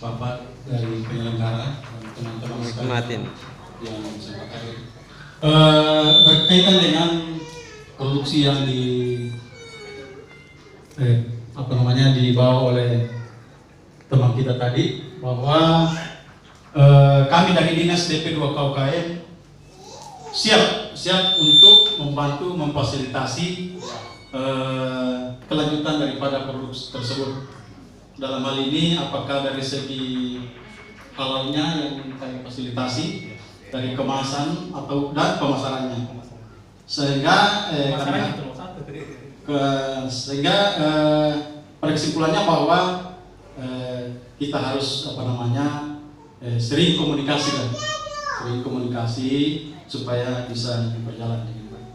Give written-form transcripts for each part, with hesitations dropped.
Bapak dari penyelenggara dan teman-teman sekalian yang bersama kami. Berkaitan dengan produksi yang dibawa oleh teman kita tadi, bahwa kami dari Dinas DP2 KUKM siap untuk membantu memfasilitasi kelanjutan daripada produk tersebut. Dalam hal ini apakah dari segi halalnya yang kami fasilitasi, dari kemasan atau dan pemasarannya, sehingga pada kesimpulannya bahwa kita harus sering komunikasi supaya bisa berjalan dengan baik.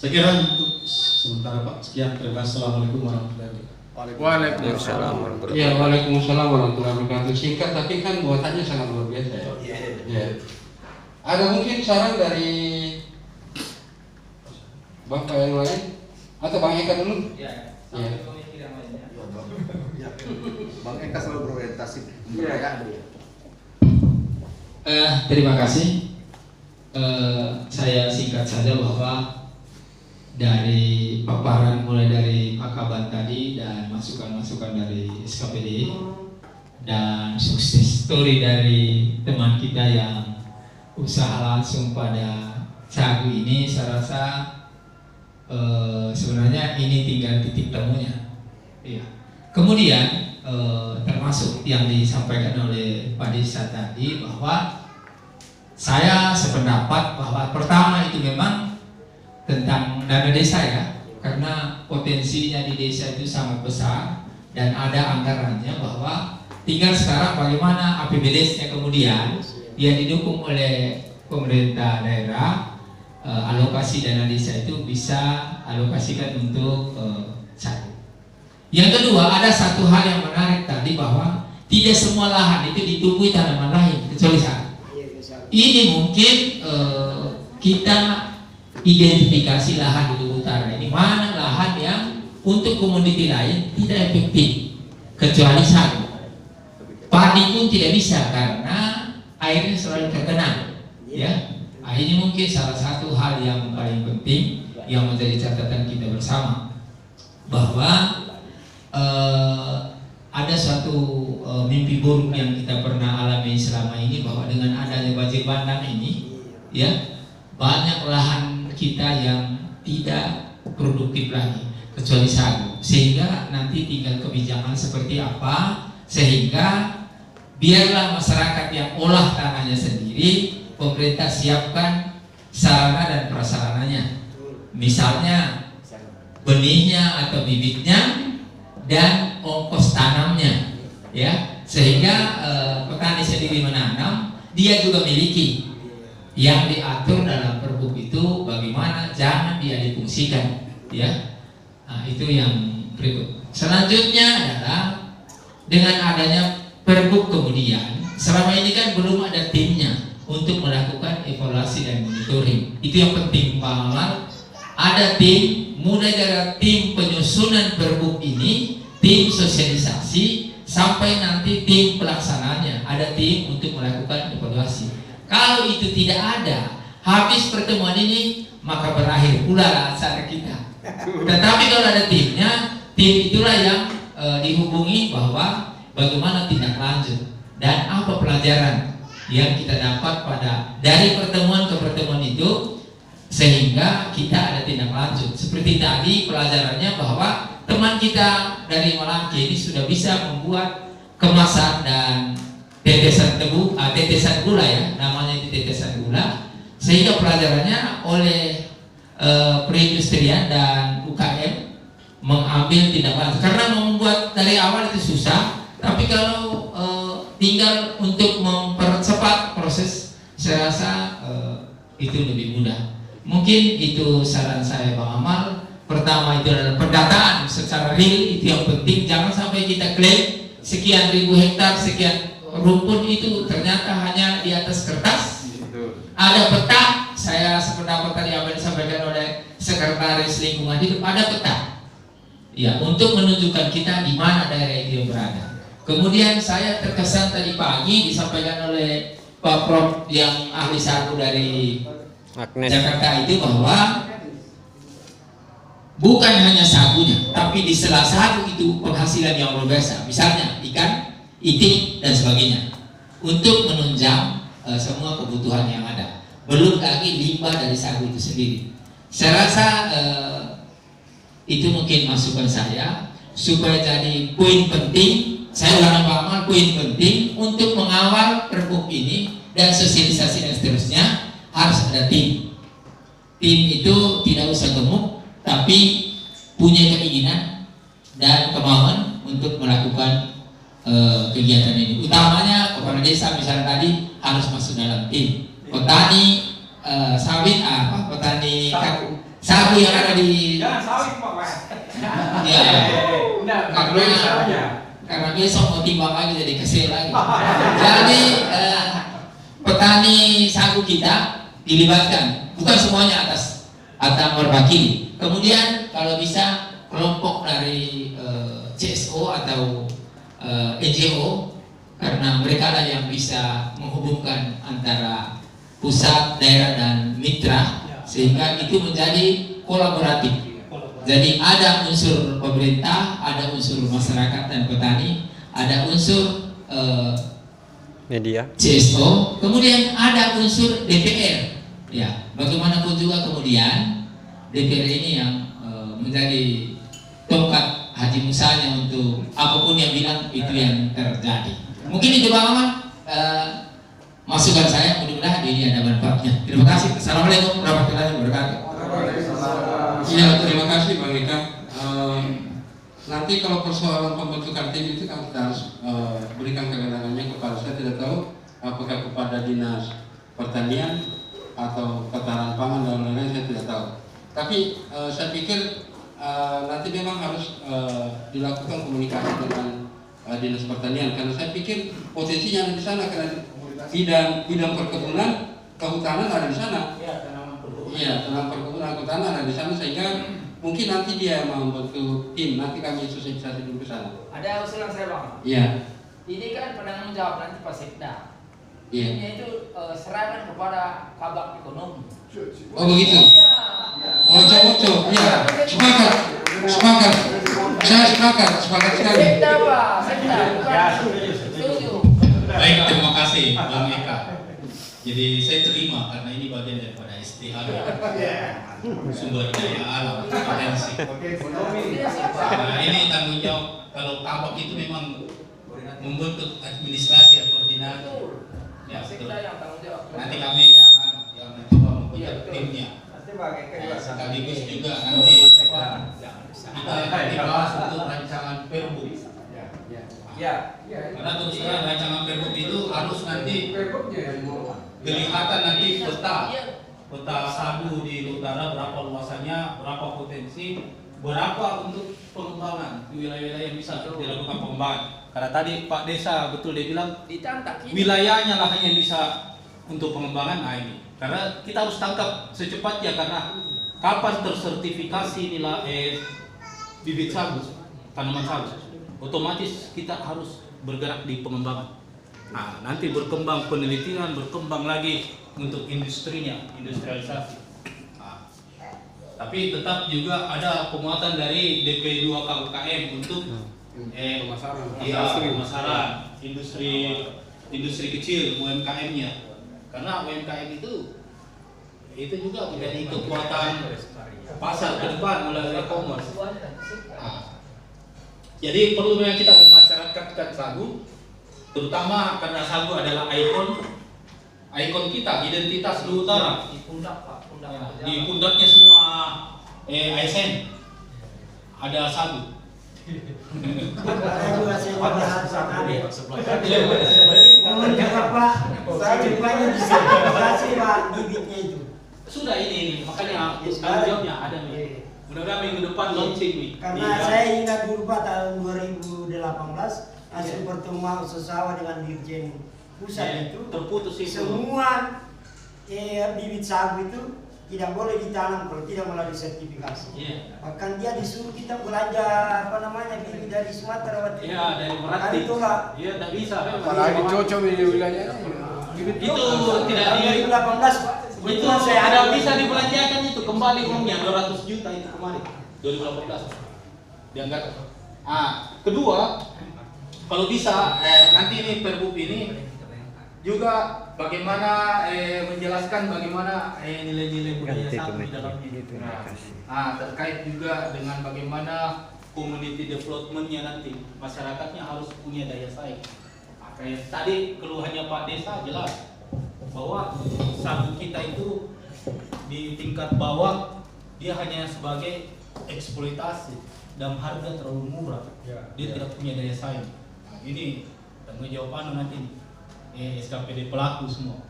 Saya kira untuk sementara Pak, sekian, terima kasih. Assalamualaikum warahmatullahi wabarakatuh. Waalaikumsalam warahmatullahi wabarakatuh. Ya, waalaikumsalam warahmatullahi wabarakatuh. Singkat tapi kan muatannya sangat luar biasa ya. Ya. Ada mungkin saran dari Bapak yang lain atau Bang Eka dulu? Ya. Bang Eka selalu berorientasi. Terima kasih. Saya singkat saja bahwa dari paparan mulai dari Pak Kaban tadi dan masukan-masukan dari SKPD dan sukses story dari teman kita yang usaha langsung pada sagu ini, saya rasa sebenarnya ini tinggal titik temunya. Iya. Kemudian termasuk yang disampaikan oleh Pak Desa tadi, bahwa saya sependapat bahwa pertama itu memang tentang dana desa ya, karena potensinya di desa itu sangat besar dan ada anggarannya, bahwa tinggal sekarang bagaimana APBDes-nya kemudian yang didukung oleh pemerintah daerah, alokasi dana desa itu bisa alokasikan untuk sagu. Yang kedua, ada satu hal yang menarik tadi, bahwa tidak semua lahan itu ditumbuhi tanaman lain kecuali sagu. Ini mungkin kita identifikasi lahan di utara ini, mana lahan yang untuk komoditi lain tidak efektif kecuali sagu. Padi pun tidak bisa karena airnya selalu tergenang, ya. Ini mungkin salah satu hal yang paling penting yang menjadi catatan kita bersama, bahwa ada suatu mimpi buruk yang kita pernah alami selama ini, bahwa dengan adanya banjir bandang ini, ya, banyak lahan kita yang tidak produktif lagi kecuali sagu, sehingga nanti tinggal kebijakan seperti apa, sehingga biarlah masyarakat yang olah tanahnya sendiri, pemerintah siapkan sarana dan prasarananya, misalnya benihnya atau bibitnya dan ongkos tanamnya, ya, sehingga petani sendiri menanam, dia juga miliki. Yang diatur dalam Pergub itu bagaimana jangan dia difungsikan, ya. Nah, itu yang berikut. Selanjutnya adalah dengan adanya Pergub kemudian, selama ini kan belum ada timnya untuk melakukan evaluasi dan monitoring. Itu yang penting, Pak Amal. Ada tim, mulai dari tim penyusunan Pergub ini, tim sosialisasi, sampai nanti tim pelaksananya. Ada tim untuk melakukan evaluasi. Kalau itu tidak ada, habis pertemuan ini, maka berakhir pula acara kita. Tetapi kalau ada timnya, tim itulah yang dihubungi bahwa bagaimana tindak lanjut dan apa pelajaran yang kita dapat dari pertemuan ke pertemuan itu, sehingga kita ada tindak lanjut. Seperti tadi pelajarannya, bahwa teman kita dari Malangke ini sudah bisa membuat kemasan dan tetesan gula, ya, namanya itu tetesan gula, sehingga pelajarannya oleh perindustrian dan UKM mengambil tindak lanjut, karena membuat dari awal itu susah, tapi kalau tinggal untuk mempercepat proses, saya rasa itu lebih mudah. Mungkin itu saran saya, Bang Amal. Pertama itu adalah pendataan secara real, itu yang penting. Jangan sampai kita klaim sekian ribu hektar, sekian rumpun, itu ternyata hanya di atas kertas. Ada peta, saya sependapat tadi apa yang disampaikan oleh Sekretaris Lingkungan Hidup, ada peta, ya, untuk menunjukkan kita di mana daerah itu yang berada. Kemudian saya terkesan tadi pagi disampaikan oleh Pak Prof yang ahli sagu dari Jakarta itu bahwa bukan hanya sagunya, tapi di sela sagu itu penghasilan yang luar biasa. Misalnya ikan, itik dan sebagainya untuk menunjang semua kebutuhan yang ada. Belum lagi limbah dari sagu itu sendiri. Saya rasa itu mungkin masukan saya supaya jadi poin penting. Saya ulangi Pak Amal, poin penting untuk mengawal pergub ini dan sosialisasi dan seterusnya harus ada tim. Tim itu tidak usah gemuk, tapi punya keinginan dan kemauan untuk melakukan kegiatan ini. Utamanya kepala desa misalnya tadi harus masuk dalam tim. Petani sawit petani sagu yang ada di karena besok mau timbang lagi jadi kesel lagi. Jadi petani sagu kita dilibatkan, bukan semuanya atas mewakili. Kemudian kalau bisa kelompok dari CSO atau NGO, karena mereka lah yang bisa menghubungkan antara pusat, daerah dan mitra, sehingga itu menjadi kolaboratif. Jadi ada unsur pemerintah, ada unsur masyarakat dan petani, ada unsur media CSO, kemudian ada unsur DPR. Ya, bagaimanapun juga kemudian DPR ini yang menjadi tongkat Haji Musanya untuk apapun yang bilang itu yang terjadi. Mungkin itu Pak Maman masukan saya, mudah-mudahan ini ada manfaatnya. Terima kasih. Assalamualaikum warahmatullahi wabarakatuh. Iya, terima kasih Bang Eka. Nanti kalau persoalan pembentukan tim itu kan kita harus berikan kewenangannya kepada, saya tidak tahu apakah kepada Dinas Pertanian atau Ketahanan Pangan dan lain-lain, saya tidak tahu. Tapi saya pikir nanti memang harus dilakukan komunikasi dengan Dinas Pertanian, karena saya pikir potensinya ada di sana, karena bidang perkebunan, kehutanan ada di sana. Iya, tentang perkebunan kehutanan ada di sana, sehingga mungkin nanti dia membentuk tim. Nanti kami sosialisasi dulu ke sana. Ada usulan saya Bang. Iya. Ini kan penanggung jawab nanti Pak Sekda. Iya. Ini itu serangan kepada kabak ekonomi. Oh begitu. Iya. Ojo, iya. Sepakat. Saya sepakat sekali. Sekda Pak, Sekda. Setuju. Baik, terima kasih Bang Eka. Jadi saya terima karena ini bagian daripada SDA, sumber daya alam, potensi. Nah ini tanggung jawab. Kalau kabak itu memang membentuk administrasi atau koordinator. Ya, betul. Nanti kami yang mencoba membentuk timnya. Sekaligus juga nanti kita bahas untuk rancangan perbu. Karena terus terang rancangan perbu itu harus nanti kelihatan nanti peta sagu di utara, berapa luasannya, berapa potensi, berapa untuk pengembangan di wilayah-wilayah yang bisa dilakukan pengembangan. Karena tadi Pak Desa betul dia bilang wilayahnya lah yang bisa untuk pengembangan. Nah ini karena kita harus tangkap secepatnya, karena kapan tersertifikasi nilai bibit sagu, tanaman sagu, otomatis kita harus bergerak di pengembangan. Nah, nanti berkembang penelitian, berkembang lagi untuk industrinya, industrialisasi. Nah, tapi tetap juga ada penguatan dari DP 2 KUKM untuk pemasaran, industri kecil, UMKM-nya. Karena UMKM itu juga menjadi kekuatan pasar ke depan melalui e-commerce. Nah, jadi perlu memang kita memasyarakatkan sagu, terutama karena sagu adalah ikon kita, identitas di utara. Di pundak Pak, pundak. Di pundaknya semua ASN ada sagu. Sudah ini makanya tanggung jawabnya ada nih. Mudah-mudahan minggu depan launching nih. Karena saya ingat dulu Pak tahun 2018 hasil pertemuan sesama dengan Dirjen Pusat itu terputus itu. semua bibit sagu itu tidak boleh ditanam kalau tidak melalui sertifikasi. Iya. Bahkan dia disuruh kita belanja bibit dari Sumatera waktu Iya, dari Meranti. Kan itulah. Iya, tidak bisa. Apalagi cocok di wilayah Itu tidak Tahun di 2018 itu saya ada bisa dibelanjakan itu kembali uangnya 200 juta itu kemarin 2018 dianggap. Kedua, kalau bisa nanti ini Perbup ini juga bagaimana menjelaskan bagaimana nilai-nilai budaya satu di dalamnya. Terkait juga dengan bagaimana community development-nya nanti masyarakatnya harus punya daya saing. Kayak tadi keluhannya Pak Desa jelas bahwa sagu kita itu di tingkat bawah dia hanya sebagai eksploitasi dan harga terlalu murah. Dia tidak punya daya saing. Ini tanggung jawab nanti SKPD pelaku semua.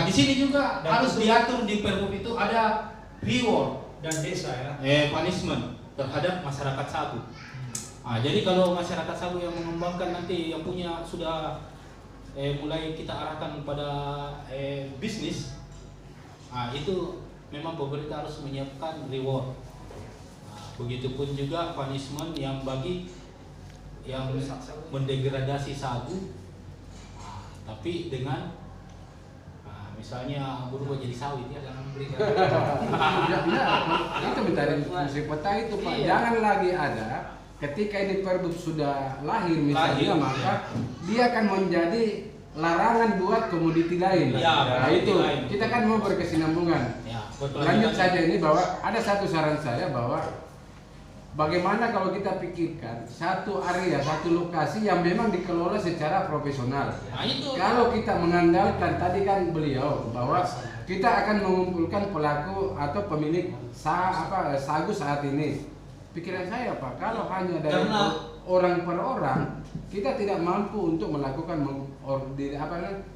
Di sini juga harus diatur di Perbup itu ada reward dan desa ya. Punishment terhadap masyarakat sagu. Jadi kalau masyarakat sagu yang mengembangkan nanti yang punya sudah mulai kita arahkan pada bisnis, itu memang pemerintah harus menyiapkan reward. Begitupun juga punishment yang bagi yang mendegradasi sagu, tapi dengan misalnya berubah jadi sawit ya, jangan berikan. Itu mencari fungsi peta itu Pak. Iya. Jangan lagi ada ketika ini Perbup sudah lahir misalnya, maka dia akan menjadi larangan buat komoditi lain. Ya, Nah itu lain. kita kan mau berkesinambungan. Ya, betul. Lanjut saja ini bahwa ada satu saran saya bahwa bagaimana kalau kita pikirkan satu area, satu lokasi yang memang dikelola secara profesional. Nah, itu. Kalau kita mengandalkan tadi kan beliau bahwa kita akan mengumpulkan pelaku atau pemilik sagu saat ini. Pikiran saya Pak, kalau hanya dari orang per orang, kita tidak mampu untuk melakukan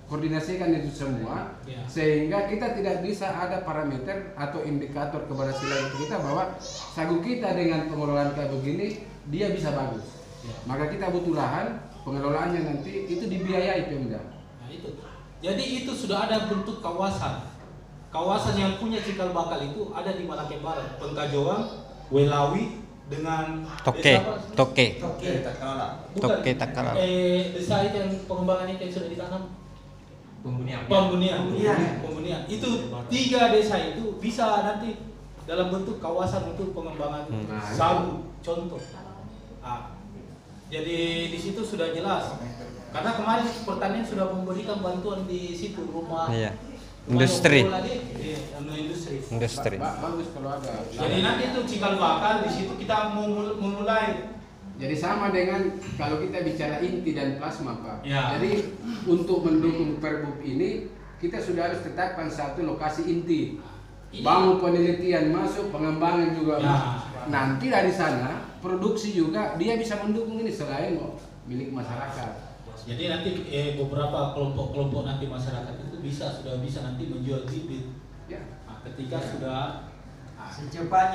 koordinasikan itu semua, Ya. sehingga kita tidak bisa ada parameter atau indikator keberhasilan kita bahwa sagu kita dengan pengelolaan kayak begini dia bisa bagus. Ya. Maka kita butuh lahan, pengelolaannya nanti itu dibiayai Pemda. Nah, itu. Jadi itu sudah ada bentuk kawasan. Kawasan yang punya cikal bakal itu ada di Malake Barat, Pengkajoang, Welawi dengan Toke. desa apa? Toke. Bukan. Toke Takala. Desa itu yang pengembangan itu yang sudah ditanam. Pembunian. Pembunian. Itu 3 desa itu bisa nanti dalam bentuk kawasan untuk pengembangan sagu. Contoh. Jadi di situ sudah jelas. Karena kemarin pertanian sudah memberikan bantuan di situ rumah. Iya. Industri. Industri. Bagus kalau ada. Jadi nanti itu cikal bakal di situ kita memulai. Jadi sama dengan kalau kita bicara inti dan plasma Pak. Ya. Jadi untuk mendukung Perbup ini kita sudah harus tetapkan satu lokasi inti. Bangun penelitian masuk, pengembangan juga. Ya. Nanti dari sana produksi juga dia bisa mendukung ini selain milik masyarakat. Jadi nanti beberapa kelompok-kelompok nanti masyarakat itu sudah bisa nanti menjual bibit. Ya. Ketika sudah secepatnya